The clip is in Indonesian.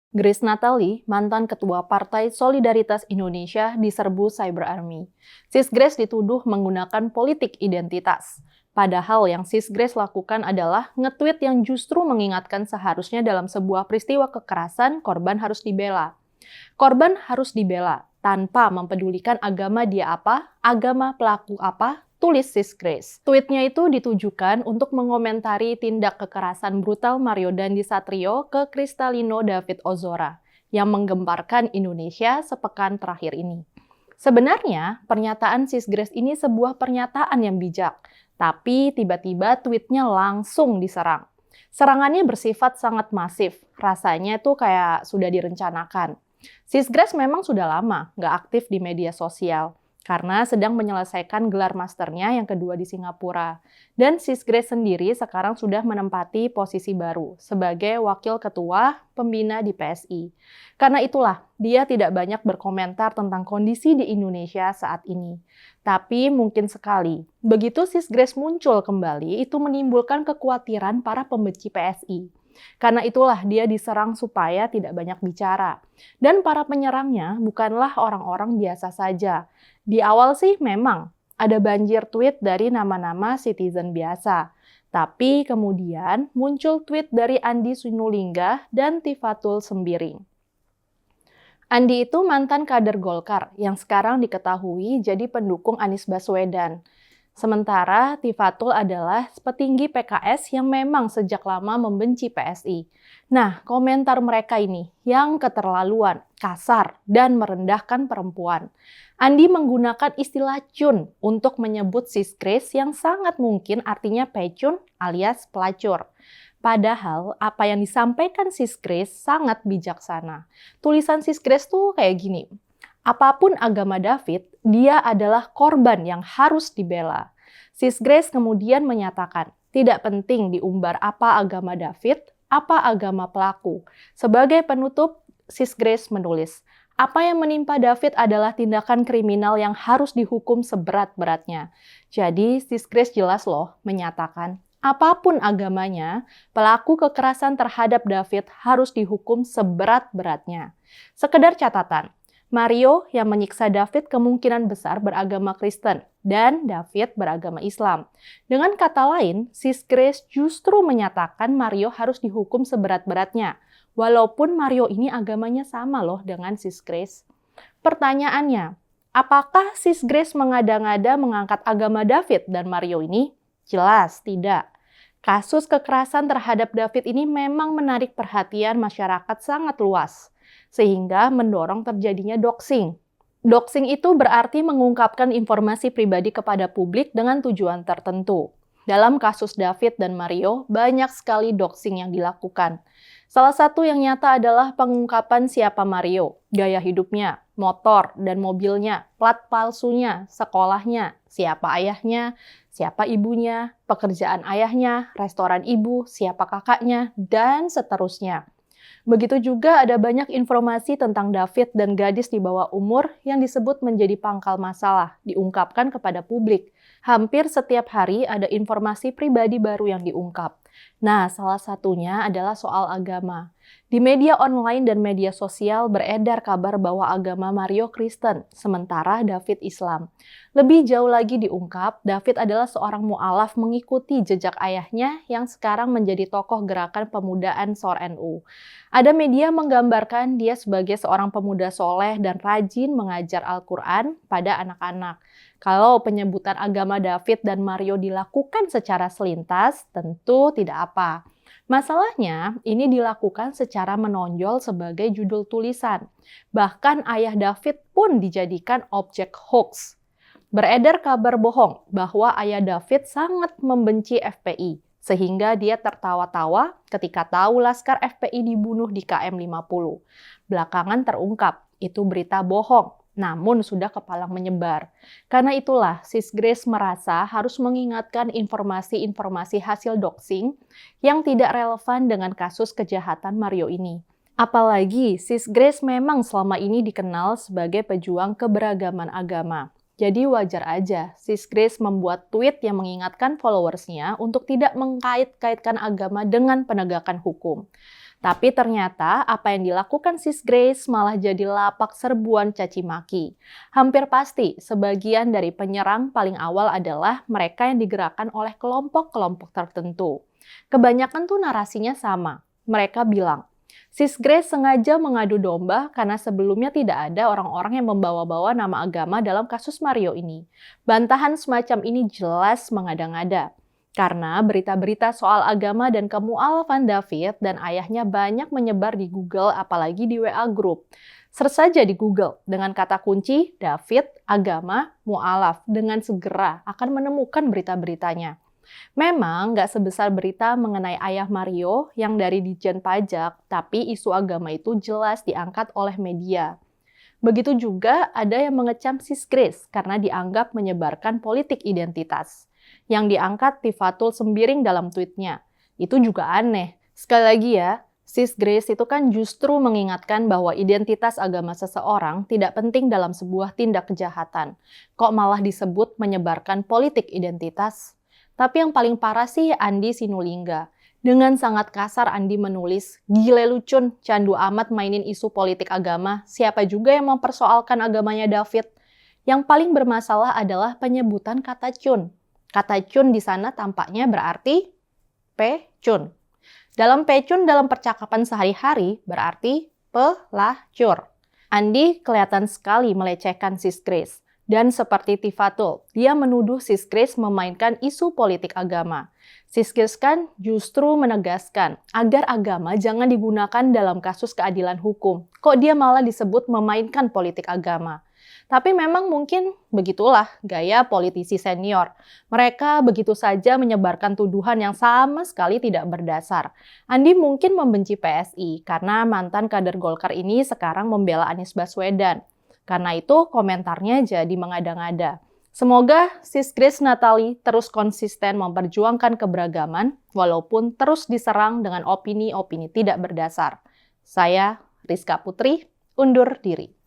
Grace Natali, mantan Ketua Partai Solidaritas Indonesia, diserbu Cyber Army. Sis Grace dituduh menggunakan politik identitas. Padahal yang Sis Grace lakukan adalah nge-tweet yang justru mengingatkan seharusnya dalam sebuah peristiwa kekerasan, korban harus dibela. Korban harus dibela tanpa mempedulikan agama dia apa, agama pelaku apa, tulis Sis Grace. Tweetnya itu ditujukan untuk mengomentari tindak kekerasan brutal Mario Dandi Satrio ke Kristalino David Ozora yang menggemparkan Indonesia sepekan terakhir ini. Sebenarnya, pernyataan Sis Grace ini sebuah pernyataan yang bijak, tapi tiba-tiba tweetnya langsung diserang. Serangannya bersifat sangat masif, rasanya itu kayak sudah direncanakan. Sis Grace memang sudah lama nggak aktif di media sosial, karena sedang menyelesaikan gelar masternya yang kedua di Singapura. Dan Sis Grace sendiri sekarang sudah menempati posisi baru sebagai Wakil Ketua Pembina di PSI. Karena itulah, dia tidak banyak berkomentar tentang kondisi di Indonesia saat ini. Tapi mungkin sekali, begitu Sis Grace muncul kembali, itu menimbulkan kekhawatiran para pembenci PSI. Karena itulah dia diserang supaya tidak banyak bicara. Dan para penyerangnya bukanlah orang-orang biasa saja. Di awal sih memang ada banjir tweet dari nama-nama citizen biasa. Tapi kemudian muncul tweet dari Andi Sinulinga dan Tifatul Sembiring. Andi itu mantan kader Golkar yang sekarang diketahui jadi pendukung Anies Baswedan. Sementara Tifatul adalah petinggi PKS yang memang sejak lama membenci PSI. Nah, komentar mereka ini yang keterlaluan, kasar, dan merendahkan perempuan. Andi menggunakan istilah cun untuk menyebut Sis Grace yang sangat mungkin artinya pecun alias pelacur. Padahal apa yang disampaikan Sis Grace sangat bijaksana. Tulisan Sis Grace tuh kayak gini. Apapun agama David, dia adalah korban yang harus dibela. Sis Grace kemudian menyatakan, tidak penting diumbar apa agama David, apa agama pelaku. Sebagai penutup, Sis Grace menulis, apa yang menimpa David adalah tindakan kriminal yang harus dihukum seberat-beratnya. Jadi, Sis Grace jelas loh menyatakan, apapun agamanya, pelaku kekerasan terhadap David harus dihukum seberat-beratnya. Sekedar catatan, Mario yang menyiksa David kemungkinan besar beragama Kristen dan David beragama Islam. Dengan kata lain, Sis Grace justru menyatakan Mario harus dihukum seberat-beratnya, walaupun Mario ini agamanya sama loh dengan Sis Grace. Pertanyaannya, apakah Sis Grace mengada-ngada mengangkat agama David dan Mario ini? Jelas tidak. Kasus kekerasan terhadap David ini memang menarik perhatian masyarakat sangat luas, sehingga mendorong terjadinya doxing. Doxing itu berarti mengungkapkan informasi pribadi kepada publik dengan tujuan tertentu. Dalam kasus David dan Mario, banyak sekali doxing yang dilakukan. Salah satu yang nyata adalah pengungkapan siapa Mario, gaya hidupnya, motor dan mobilnya, plat palsunya, sekolahnya, siapa ayahnya, siapa ibunya, pekerjaan ayahnya, restoran ibu, siapa kakaknya, dan seterusnya. Begitu juga ada banyak informasi tentang David dan gadis di bawah umur yang disebut menjadi pangkal masalah, diungkapkan kepada publik. Hampir setiap hari ada informasi pribadi baru yang diungkap. Nah, salah satunya adalah soal agama. Di media online dan media sosial beredar kabar bahwa agama Mario Kristen, sementara David Islam. Lebih jauh lagi diungkap, David adalah seorang mu'alaf mengikuti jejak ayahnya yang sekarang menjadi tokoh gerakan pemuda Ansor NU. Ada media menggambarkan dia sebagai seorang pemuda soleh dan rajin mengajar Al-Quran pada anak-anak. Kalau penyebutan agama David dan Mario dilakukan secara selintas, tentu tidak apa. Masalahnya, ini dilakukan secara menonjol sebagai judul tulisan. Bahkan ayah David pun dijadikan objek hoax. Beredar kabar bohong bahwa ayah David sangat membenci FPI, sehingga dia tertawa-tawa ketika tahu laskar FPI dibunuh di KM 50. Belakangan terungkap, itu berita bohong, namun sudah kepalang menyebar. Karena itulah, Sis Grace merasa harus mengingatkan informasi-informasi hasil doxing yang tidak relevan dengan kasus kejahatan Mario ini. Apalagi, Sis Grace memang selama ini dikenal sebagai pejuang keberagaman agama. Jadi wajar aja Sis Grace membuat tweet yang mengingatkan followersnya untuk tidak mengkait-kaitkan agama dengan penegakan hukum. Tapi ternyata apa yang dilakukan Sis Grace malah jadi lapak serbuan caci maki. Hampir pasti sebagian dari penyerang paling awal adalah mereka yang digerakkan oleh kelompok-kelompok tertentu. Kebanyakan tuh narasinya sama. Mereka bilang, Sis Grace sengaja mengadu domba karena sebelumnya tidak ada orang-orang yang membawa-bawa nama agama dalam kasus Mario ini. Bantahan semacam ini jelas mengada-ngada. Karena berita-berita soal agama dan kemu'alafan David dan ayahnya banyak menyebar di Google, apalagi di WA Group. Search saja di Google dengan kata kunci David, agama, mu'alaf. Dengan segera akan menemukan berita-beritanya. Memang nggak sebesar berita mengenai ayah Mario yang dari Ditjen Pajak, tapi isu agama itu jelas diangkat oleh media. Begitu juga ada yang mengecam Sis Grace karena dianggap menyebarkan politik identitas. Yang diangkat Tifatul Sembiring dalam tweetnya. Itu juga aneh. Sekali lagi ya, Sis Grace itu kan justru mengingatkan bahwa identitas agama seseorang tidak penting dalam sebuah tindak kejahatan. Kok malah disebut menyebarkan politik identitas? Tapi yang paling parah sih Andi Sinulinga. Dengan sangat kasar Andi menulis, gile lucun, candu amat mainin isu politik agama, siapa juga yang mempersoalkan agamanya David? Yang paling bermasalah adalah penyebutan kata cun. Kata cun di sana tampaknya berarti pecun. Dalam pecun dalam percakapan sehari-hari berarti pelacur. Andi kelihatan sekali melecehkan Sis Grace. Dan seperti Tifatul, dia menuduh Sis Grace memainkan isu politik agama. Sis Grace kan justru menegaskan agar agama jangan digunakan dalam kasus keadilan hukum. Kok dia malah disebut memainkan politik agama? Tapi memang mungkin begitulah gaya politisi senior. Mereka begitu saja menyebarkan tuduhan yang sama sekali tidak berdasar. Andi mungkin membenci PSI karena mantan kader Golkar ini sekarang membela Anies Baswedan. Karena itu komentarnya jadi mengada-ngada. Semoga Sis Grace Natali terus konsisten memperjuangkan keberagaman walaupun terus diserang dengan opini-opini tidak berdasar. Saya Rizka Putri, undur diri.